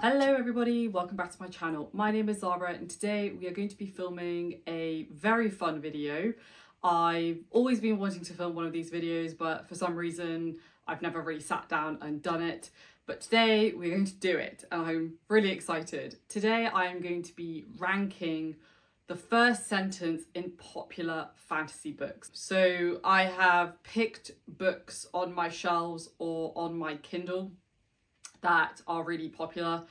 Hello everybody, welcome back to my channel. My name is Zara and today we are going to be filming a very fun video. I've always been wanting to film one of these videos, but for some reason I've never really sat down and done it. But today we're going to do it and I'm really excited. Today I am going to be ranking the first sentence in popular fantasy books. So I have picked books on my shelves or on my Kindle that are really popular.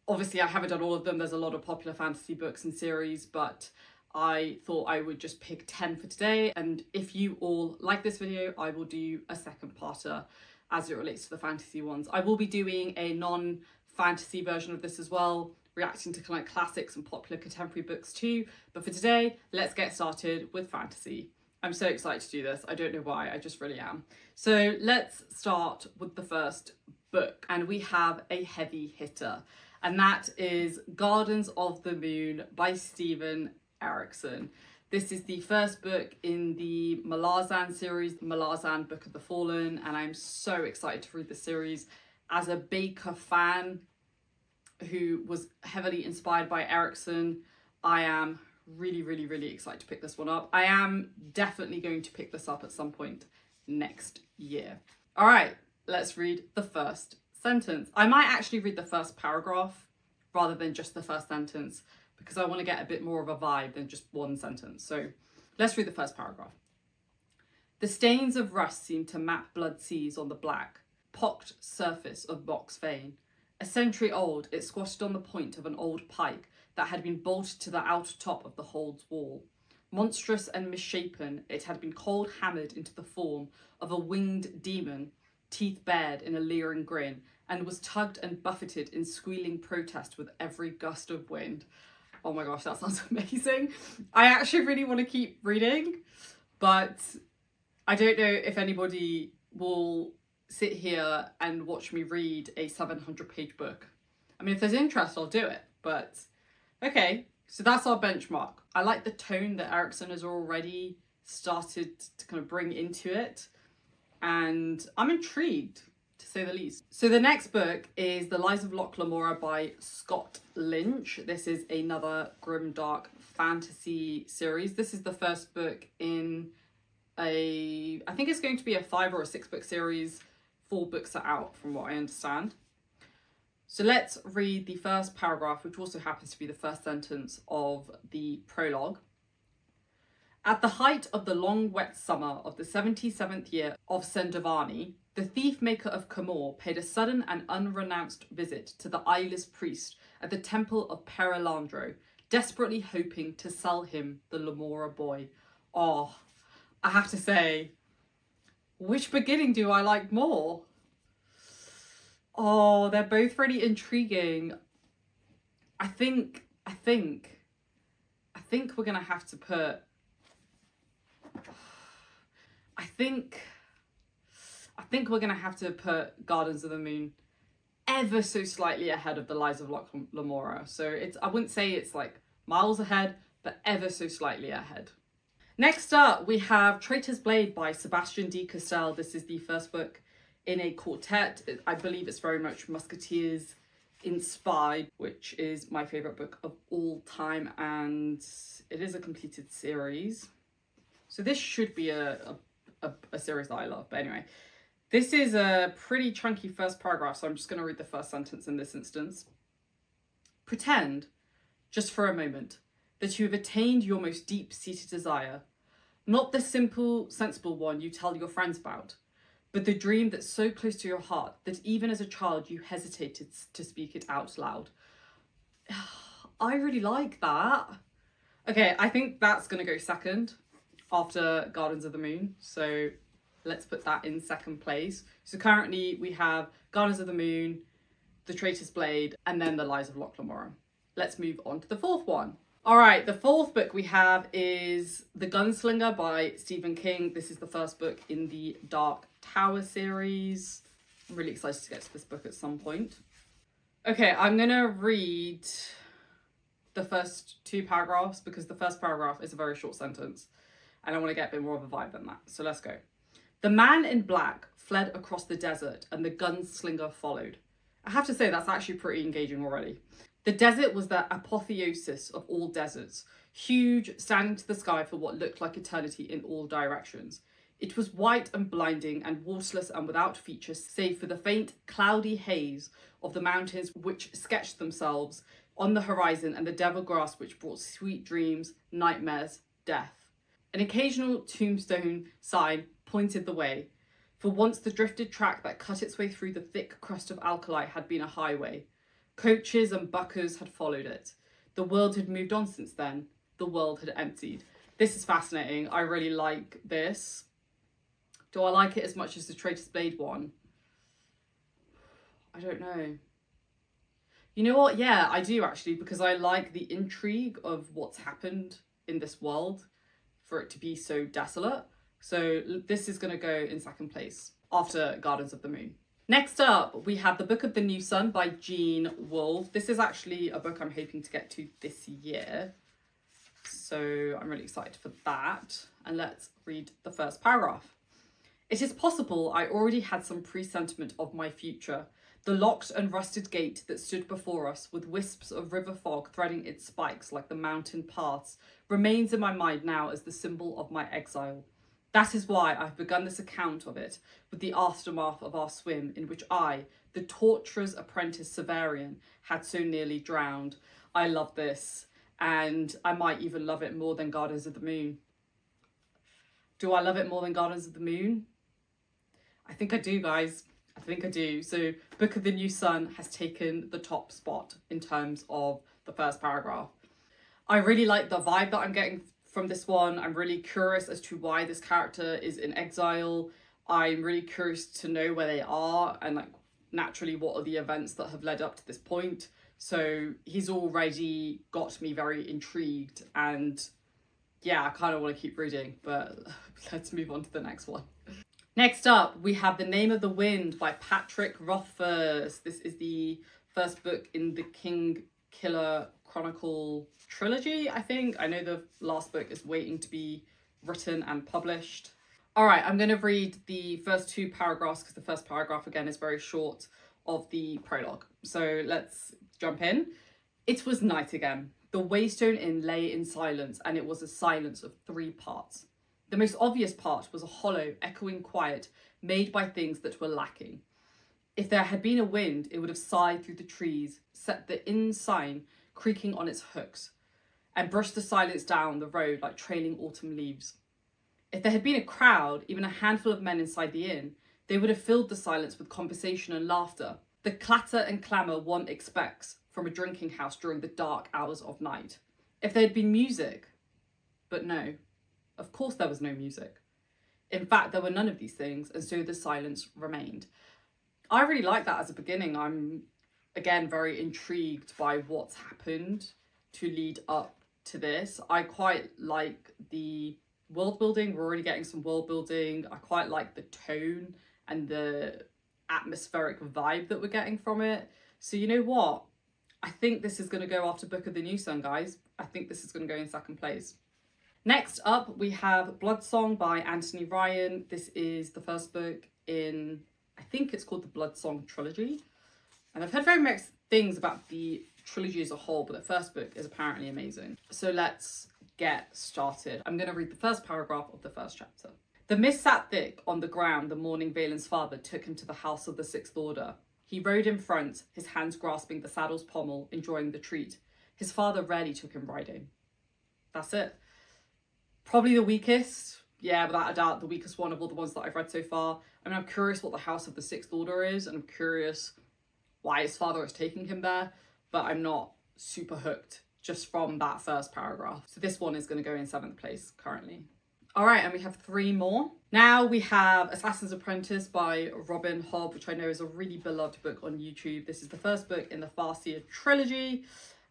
Obviously, I haven't done all of them. There's a lot of popular fantasy books and series, but I thought I would just pick 10 for today. And if you all like this video, I will do a second parter as it relates to the fantasy ones. I will be doing a non-fantasy version of this as well, reacting to kind of classics and popular contemporary books too. But for today, let's get started with fantasy. I'm so excited to do this. I don't know why, I just really am. So let's start with the first book, and we have a heavy hitter, and that is Gardens of the Moon by Steven Erikson. This is the first book in the Malazan series, Malazan Book of the Fallen, and I'm so excited to read the series. As a Baker fan who was heavily inspired by Erikson, I am really excited to pick this one up. I am definitely going to pick this up at some point next year. All right, let's read the first sentence. I might actually read the first paragraph rather than just the first sentence because I want to get a bit more of a vibe than just one sentence. So let's read the first paragraph. The stains of rust seem to map blood seas on the black, pocked surface of Mox Vein. A century old, it squatted on the point of an old pike that had been bolted to the outer top of the hold's wall. Monstrous and misshapen, it had been cold hammered into the form of a winged demon, teeth bared in a leering grin, and was tugged and buffeted in squealing protest with every gust of wind. Oh my gosh, that sounds amazing. I actually really want to keep reading, but I don't know if anybody will sit here and watch me read a 700-page book. I mean, if there's interest, I'll do it, but okay. So that's our benchmark. I like the tone that Erikson has already started to kind of bring into it, and I'm intrigued, to say the least. So the next book is The Lives of Lamora by Scott Lynch. This is another grimdark fantasy series. This is the first book in I think it's going to be a 5 or a 6 book series. 4 books are out from what I understand. So let's read the first paragraph, which also happens to be the first sentence of the prologue. At the height of the long wet summer of the 77th year of Sendavani, the thief maker of Camor paid a sudden and unrenounced visit to the eyeless priest at the temple of Perilandro, desperately hoping to sell him the Lamora boy. Oh, I have to say, which beginning do I like more? Oh, they're both really intriguing. I think we're gonna have to put. I think we're gonna have to put Gardens of the Moon ever so slightly ahead of the Lives of Lamora. So I wouldn't say it's like miles ahead, but ever so slightly ahead. Next up, we have Traitors Blade by Sebastian D. Castell. This is the first book in a quartet. I believe it's very much Musketeers inspired, which is my favourite book of all time, and it is a completed series. So this should be a series that I love. But anyway, this is a pretty chunky first paragraph, so I'm just going to read the first sentence in this instance. Pretend, just for a moment, that you have attained your most deep-seated desire. Not the simple, sensible one you tell your friends about, but the dream that's so close to your heart that even as a child you hesitated to speak it out loud. I really like that. Okay, I think that's going to go second after Gardens of the Moon. So let's put that in second place. So currently we have Gardens of the Moon, The Traitors Blade, and then The Lives of Lamora. Let's move on to the fourth one. All right, the fourth book we have is The Gunslinger by Stephen King. This is the first book in the Dark Tower series. I'm really excited to get to this book at some point. Okay, I'm gonna read the first 2 paragraphs because the first paragraph is a very short sentence and I want to get a bit more of a vibe than that. So let's go. The man in black fled across the desert and the gunslinger followed. I have to say that's actually pretty engaging already. The desert was the apotheosis of all deserts, huge, standing to the sky for what looked like eternity in all directions. It was white and blinding and waterless and without features save for the faint, cloudy haze of the mountains which sketched themselves on the horizon and the devil grass which brought sweet dreams, nightmares, death. An occasional tombstone sign pointed the way. For once the drifted track that cut its way through the thick crust of alkali had been a highway. Coaches and buckers had followed it. The world had moved on since then. The world had emptied. This is fascinating. I really like this. Do I like it as much as the Traitors Blade one? I don't know. You know what? Yeah, I do actually, because I like the intrigue of what's happened in this world for it to be so desolate. So this is going to go in second place after Gardens of the Moon. Next up, we have The Book of the New Sun by Jean Wolfe. This is actually a book I'm hoping to get to this year. So I'm really excited for that. And let's read the first paragraph. It is possible I already had some presentiment of my future. The locked and rusted gate that stood before us, with wisps of river fog threading its spikes like the mountain paths, remains in my mind now as the symbol of my exile. That is why I've begun this account of it with the aftermath of our swim, in which I, the torturer's apprentice Severian, had so nearly drowned. I love this, and I might even love it more than Gardens of the Moon. Do I love it more than Gardens of the Moon? I think I do, guys. I think I do. So Book of the New Sun has taken the top spot in terms of the first paragraph. I really like the vibe that I'm getting from this one. I'm really curious as to why this character is in exile. I'm really curious to know where they are and like naturally what are the events that have led up to this point. So he's already got me very intrigued and yeah, I kind of want to keep reading, but let's move on to the next one. Next up, we have The Name of the Wind by Patrick Rothfuss. This is the first book in the King Killer Chronicle trilogy, I think. I know the last book is waiting to be written and published. All right, I'm going to read the first two paragraphs because the first paragraph, again, is very short of the prologue. So let's jump in. It was night again. The Waystone Inn lay in silence, and it was a silence of 3 parts. The most obvious part was a hollow, echoing quiet made by things that were lacking. If there had been a wind, it would have sighed through the trees, set the inn sign creaking on its hooks, and brushed the silence down the road like trailing autumn leaves. If there had been a crowd, even a handful of men inside the inn, they would have filled the silence with conversation and laughter, the clatter and clamour one expects from a drinking house during the dark hours of night. If there had been music, but no. Of course there was no music. In fact, there were none of these things, and so the silence remained. I really like that as a beginning. I'm, again, very intrigued by what's happened to lead up to this. I quite like the world building. We're already getting some world building. I quite like the tone and the atmospheric vibe that we're getting from it. So you know what? I think this is going to go after Book of the New Sun, guys. I think this is going to go in second place. Next up, we have Bloodsong by Anthony Ryan. This is the first book in, I think it's called the Bloodsong trilogy. And I've heard very mixed things about the trilogy as a whole, but the first book is apparently amazing. So let's get started. I'm going to read the first paragraph of the first chapter. The mist sat thick on the ground the morning Valen's father took him to the house of the Sixth Order. He rode in front, his hands grasping the saddle's pommel, enjoying the treat. His father rarely took him riding. That's it. Probably the weakest, yeah, without a doubt, the weakest one of all the ones that I've read so far. I mean, I'm curious what the House of the Sixth Order is, and I'm curious why his father is taking him there, but I'm not super hooked just from that first paragraph. So this one is going to go in 7th place currently. All right, and we have 3 more. Now we have Assassin's Apprentice by Robin Hobb, which I know is a really beloved book on YouTube. This is the first book in the Farseer trilogy.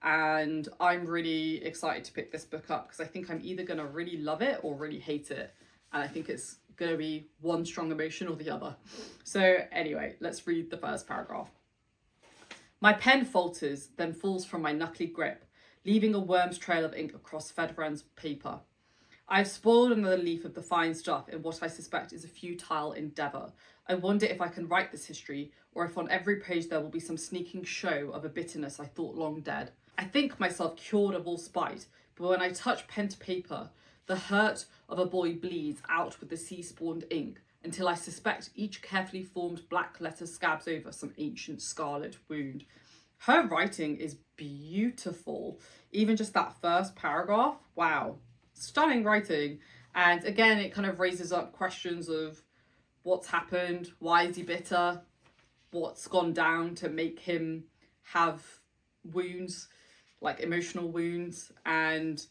And I'm really excited to pick this book up because I think I'm either going to really love it or really hate it. And I think it's going to be one strong emotion or the other. So anyway, let's read the first paragraph. My pen falters, then falls from my knuckly grip, leaving a worm's trail of ink across Fedran's paper. I've spoiled another leaf of the fine stuff in what I suspect is a futile endeavour. I wonder if I can write this history, or if on every page there will be some sneaking show of a bitterness I thought long dead. I think myself cured of all spite, but when I touch pen to paper, the hurt of a boy bleeds out with the sea-spawned ink, until I suspect each carefully formed black letter scabs over some ancient scarlet wound. Her writing is beautiful. Even just that first paragraph, wow. Stunning writing. And again, it kind of raises up questions of what's happened, why is he bitter, what's gone down to make him have wounds, like emotional wounds. And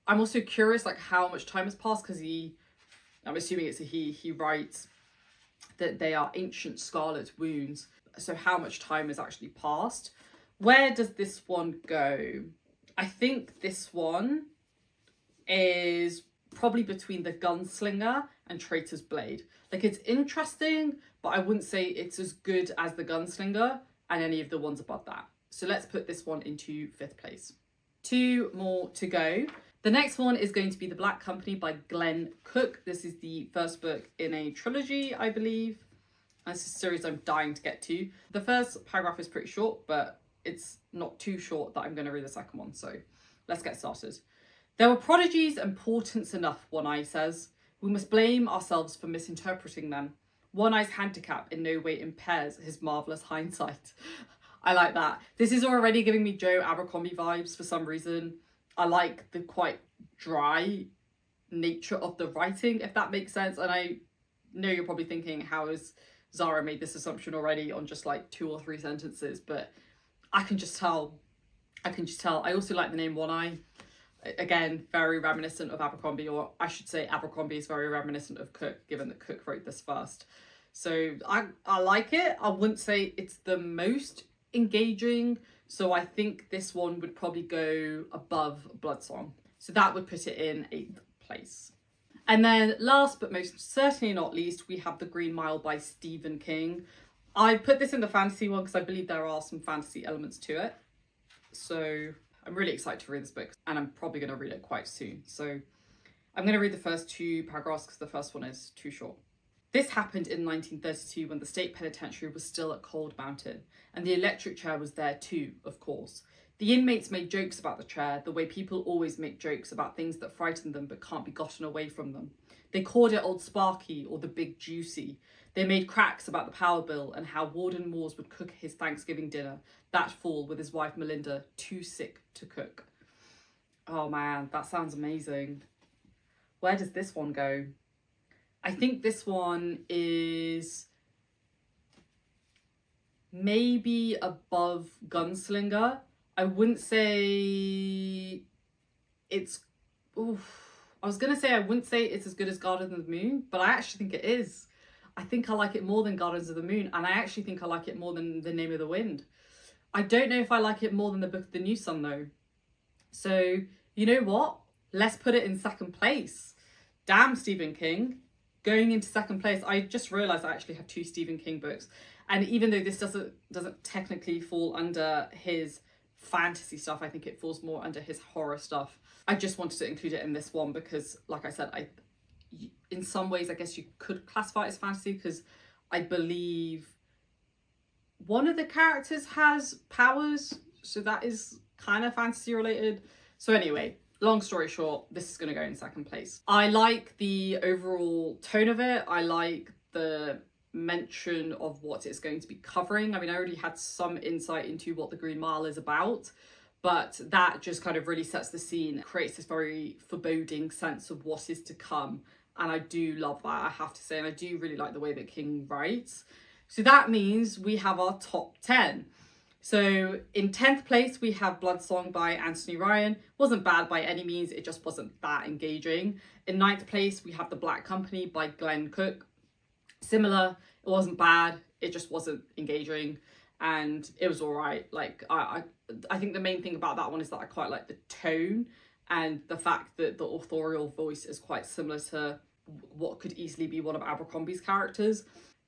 I'm also curious like how much time has passed, because I'm assuming it's a he writes that they are ancient scarlet wounds. So how much time has actually passed? Where does this one go? I think this one is probably between the Gunslinger and Traitors Blade. Like, it's interesting, but I wouldn't say it's as good as the Gunslinger and any of the ones above that. So let's put this one into 5th place. 2 more to go. The next one is going to be The Black Company by Glenn Cook. This is the first book in a trilogy, I believe. And it's a series I'm dying to get to. The first paragraph is pretty short, but it's not too short that I'm going to read the second one. So let's get started. There were prodigies and portents enough, One Eye says. We must blame ourselves for misinterpreting them. One Eye's handicap in no way impairs his marvellous hindsight. I like that. This is already giving me Joe Abercrombie vibes for some reason. I like the quite dry nature of the writing, if that makes sense. And I know you're probably thinking, how has Zara made this assumption already on just like 2 or 3 sentences? But I can just tell. I also like the name One Eye. Again, very reminiscent of Abercrombie, or I should say Abercrombie is very reminiscent of Cook, given that Cook wrote this first. So I like it. I wouldn't say it's the most engaging, so I think this one would probably go above Bloodsong. So that would put it in 8th place. And then last but most certainly not least, we have The Green Mile by Stephen King. I put this in the fantasy one because I believe there are some fantasy elements to it. So I'm really excited to read this book, and I'm probably going to read it quite soon. So I'm going to read the first 2 paragraphs because the first one is too short. This happened in 1932 when the state penitentiary was still at Cold Mountain, and the electric chair was there too, of course. The inmates made jokes about the chair, the way people always make jokes about things that frighten them but can't be gotten away from them. They called it Old Sparky or the Big Juicy. They made cracks about the power bill and how Warden Moores would cook his Thanksgiving dinner that fall with his wife Melinda too sick to cook. Oh man, that sounds amazing. Where does this one go? I think this one is maybe above Gunslinger. I wouldn't say it's... I was going to say I wouldn't say it's as good as Gardens of the Moon, but I actually think it is. I think I like it more than Gardens of the Moon, and I actually think I like it more than The Name of the Wind. I don't know if I like it more than The Book of the New Sun, though. So, you know what? Let's put it in 2nd place. Damn, Stephen King. Going into 2nd place, I just realised I actually have 2 Stephen King books. And even though this doesn't technically fall under his fantasy stuff, I think it falls more under his horror stuff. I just wanted to include it in this one because, like I said, in some ways, I guess you could classify it as fantasy, because I believe one of the characters has powers, so that is kind of fantasy related. So anyway, long story short, this is going to go in 2nd place. I like the overall tone of it. I like the mention of what it's going to be covering. I mean, I already had some insight into what The Green Mile is about, but that just kind of really sets the scene, creates this very foreboding sense of what is to come. And I do love that, I have to say, and I do really like the way that King writes. So that means we have our top 10. So in 10th place, we have Bloodsong by Anthony Ryan. Wasn't bad by any means, it just wasn't that engaging. In 9th place, we have The Black Company by Glenn Cook. Similar, it wasn't bad, it just wasn't engaging, and it was all right. Like, I think the main thing about that one is that I quite like the tone and the fact that the authorial voice is quite similar to what could easily be one of Abercrombie's characters.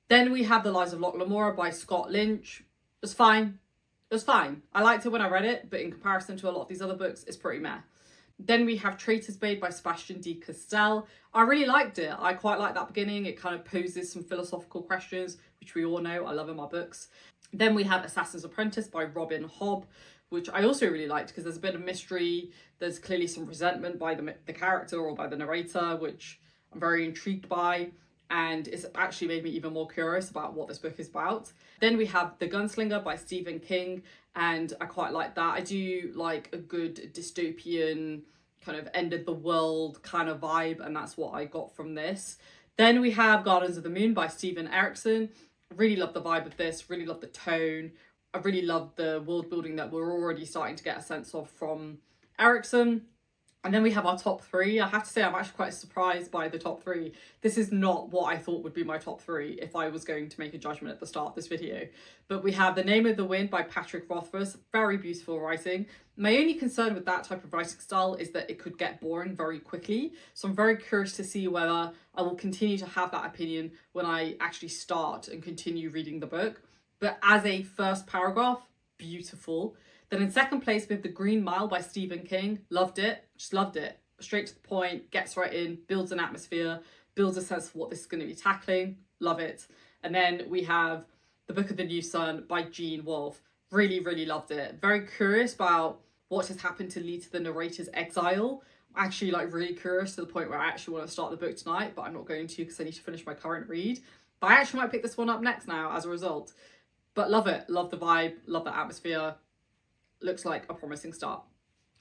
Then we have The Lives of Lamora by Scott Lynch. It was fine. It was fine. I liked it when I read it, but in comparison to a lot of these other books, it's pretty meh. Then we have Traitors Blade by Sebastian D. Castell. I really liked it. I quite like that beginning. It kind of poses some philosophical questions, which we all know I love in my books. Then we have Assassin's Apprentice by Robin Hobb, which I also really liked because there's a bit of mystery. There's clearly some resentment by the character or by the narrator, which I'm very intrigued by. And it's actually made me even more curious about what this book is about. Then we have The Gunslinger by Stephen King, and I quite like that. I do like a good dystopian kind of end of the world kind of vibe, and that's what I got from this. Then we have Gardens of the Moon by Steven Erikson. Really love the vibe of this, really love the tone. I really love the world building that we're already starting to get a sense of from Erikson. And then we have our top three. I have to say, I'm actually quite surprised by the top three. This is not what I thought would be my top three if I was going to make a judgment at the start of this video. But we have The Name of the Wind by Patrick Rothfuss. Very beautiful writing. My only concern with that type of writing style is that it could get boring very quickly. So I'm very curious to see whether I will continue to have that opinion when I actually start and continue reading the book. But as a first paragraph, beautiful. Then in second place, we have The Green Mile by Stephen King. Loved it, just loved it. Straight to the point, gets right in, builds an atmosphere, builds a sense of what this is going to be tackling. Love it. And then we have The Book of the New Sun by Gene Wolfe. Really, really loved it. Very curious about what has happened to lead to the narrator's exile. I'm actually really curious to the point where I actually want to start the book tonight, but I'm not going to because I need to finish my current read. But I actually might pick this one up next now as a result. But love it, love the vibe, love the atmosphere. Looks like a promising start.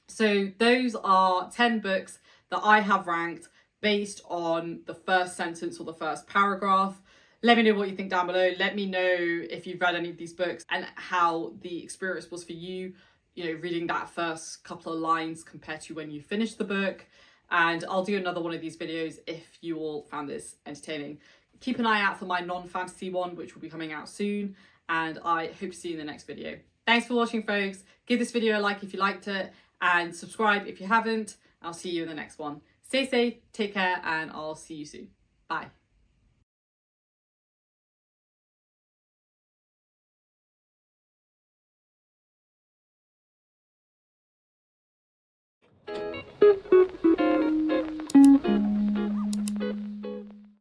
So those are 10 books that I have ranked based on the first sentence or the first paragraph. Let me know what you think down below. Let me know if you've read any of these books and how the experience was for you, reading that first couple of lines compared to when you finished the book. And I'll do another one of these videos if you all found this entertaining. Keep an eye out for my non-fantasy one, which will be coming out soon. And I hope to see you in the next video. Thanks for watching, folks. Give this video a like if you liked it and subscribe if you haven't. I'll see you in the next one. Stay safe, take care, and I'll see you soon. Bye.